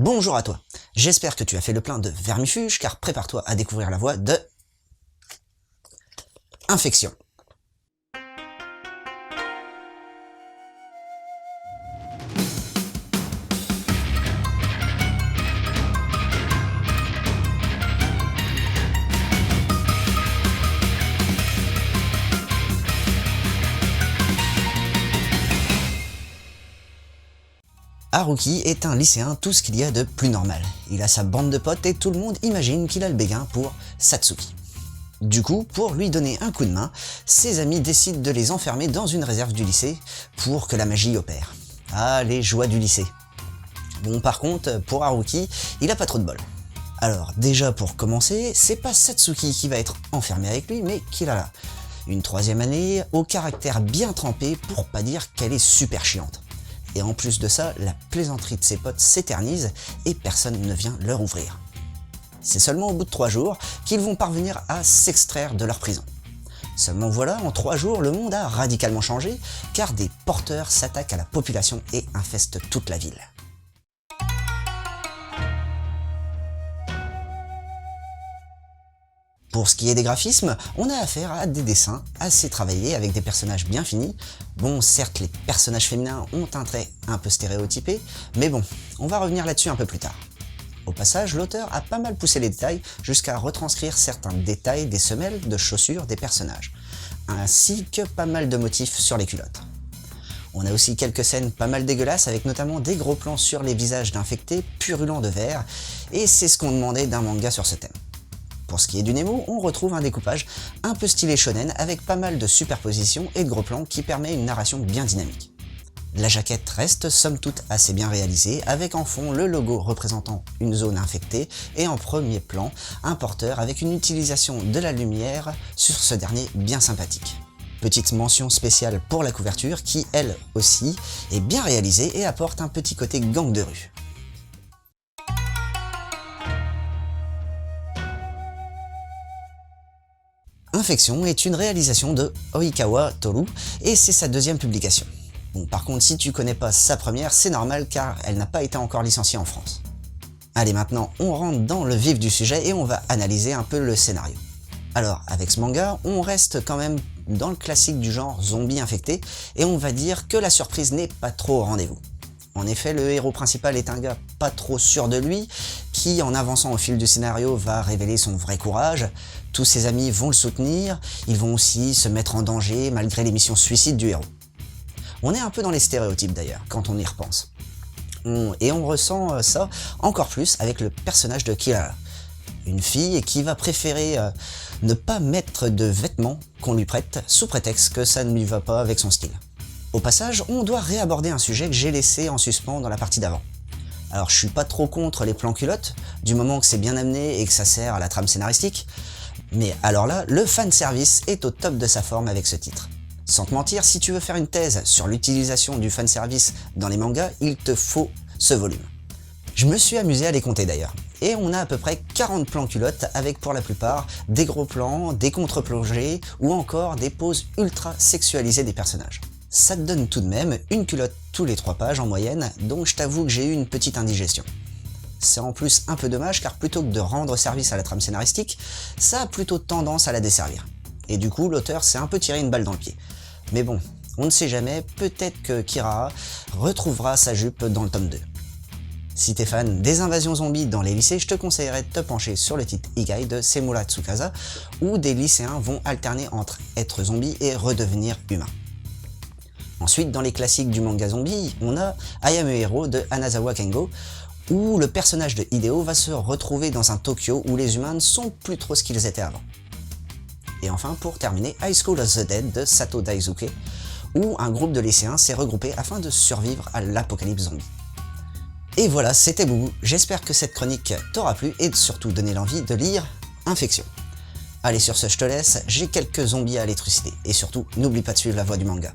Bonjour à toi, j'espère que tu as fait le plein de vermifuges car prépare-toi à découvrir la voie de infection. Haruki est un lycéen tout ce qu'il y a de plus normal. Il a sa bande de potes et tout le monde imagine qu'il a le béguin pour Satsuki. Du coup, pour lui donner un coup de main, ses amis décident de les enfermer dans une réserve du lycée pour que la magie opère. Ah, les joies du lycée. Bon, par contre, pour Haruki, il a pas trop de bol. Alors, déjà pour commencer, c'est pas Satsuki qui va être enfermé avec lui, mais Kirara. Une troisième année au caractère bien trempé pour pas dire qu'elle est super chiante. Et en plus de ça, la plaisanterie de ses potes s'éternise et personne ne vient leur ouvrir. C'est seulement au bout de 3 jours qu'ils vont parvenir à s'extraire de leur prison. Seulement voilà, en 3 jours, le monde a radicalement changé car des porteurs s'attaquent à la population et infestent toute la ville. Pour ce qui est des graphismes, on a affaire à des dessins assez travaillés avec des personnages bien finis. Bon, certes, les personnages féminins ont un trait un peu stéréotypé, mais bon, on va revenir là-dessus un peu plus tard. Au passage, l'auteur a pas mal poussé les détails jusqu'à retranscrire certains détails des semelles de chaussures des personnages, ainsi que pas mal de motifs sur les culottes. On a aussi quelques scènes pas mal dégueulasses avec notamment des gros plans sur les visages d'infectés purulents de verre, et c'est ce qu'on demandait d'un manga sur ce thème. Pour ce qui est du Nemo, on retrouve un découpage un peu stylé shonen avec pas mal de superpositions et de gros plans qui permet une narration bien dynamique. La jaquette reste somme toute assez bien réalisée avec en fond le logo représentant une zone infectée et en premier plan un porteur avec une utilisation de la lumière sur ce dernier bien sympathique. Petite mention spéciale pour la couverture qui elle aussi est bien réalisée et apporte un petit côté gang de rue. Infection est une réalisation de Oikawa Toru et c'est sa deuxième publication. Bon, par contre, si tu connais pas sa première, c'est normal car elle n'a pas été encore licenciée en France. Allez, maintenant, on rentre dans le vif du sujet et on va analyser un peu le scénario. Alors, avec ce manga, on reste quand même dans le classique du genre zombie infecté et on va dire que la surprise n'est pas trop au rendez-vous. En effet, le héros principal est un gars pas trop sûr de lui, qui en avançant au fil du scénario va révéler son vrai courage, tous ses amis vont le soutenir, ils vont aussi se mettre en danger malgré les missions suicides du héros. On est un peu dans les stéréotypes d'ailleurs, quand on y repense. Et on ressent ça encore plus avec le personnage de Kirara, une fille qui va préférer ne pas mettre de vêtements qu'on lui prête sous prétexte que ça ne lui va pas avec son style. Au passage, on doit réaborder un sujet que j'ai laissé en suspens dans la partie d'avant. Alors je suis pas trop contre les plans culottes, du moment que c'est bien amené et que ça sert à la trame scénaristique, mais alors là, le fanservice est au top de sa forme avec ce titre. Sans te mentir, si tu veux faire une thèse sur l'utilisation du fanservice dans les mangas, il te faut ce volume. Je me suis amusé à les compter d'ailleurs, et on a à peu près 40 plans culottes avec pour la plupart des gros plans, des contre-plongées ou encore des poses ultra sexualisées des personnages. Ça te donne tout de même une culotte tous les 3 pages en moyenne, donc je t'avoue que j'ai eu une petite indigestion. C'est en plus un peu dommage car plutôt que de rendre service à la trame scénaristique, ça a plutôt tendance à la desservir. Et du coup, l'auteur s'est un peu tiré une balle dans le pied. Mais bon, on ne sait jamais, peut-être que Kirara retrouvera sa jupe dans le tome 2. Si t'es fan des invasions zombies dans les lycées, je te conseillerais de te pencher sur le titre Igai de Semura Tsukasa, où des lycéens vont alterner entre être zombie et redevenir humain. Ensuite, dans les classiques du manga zombie, on a I Am a Hero de Hanazawa Kengo, où le personnage de Hideo va se retrouver dans un Tokyo où les humains ne sont plus trop ce qu'ils étaient avant. Et enfin, pour terminer, High School of the Dead de Sato Daisuke, où un groupe de lycéens s'est regroupé afin de survivre à l'apocalypse zombie. Et voilà, c'était Boubou, j'espère que cette chronique t'aura plu et surtout donné l'envie de lire Infection. Allez, sur ce, je te laisse, j'ai quelques zombies à aller trucider, et surtout, n'oublie pas de suivre la voie du manga.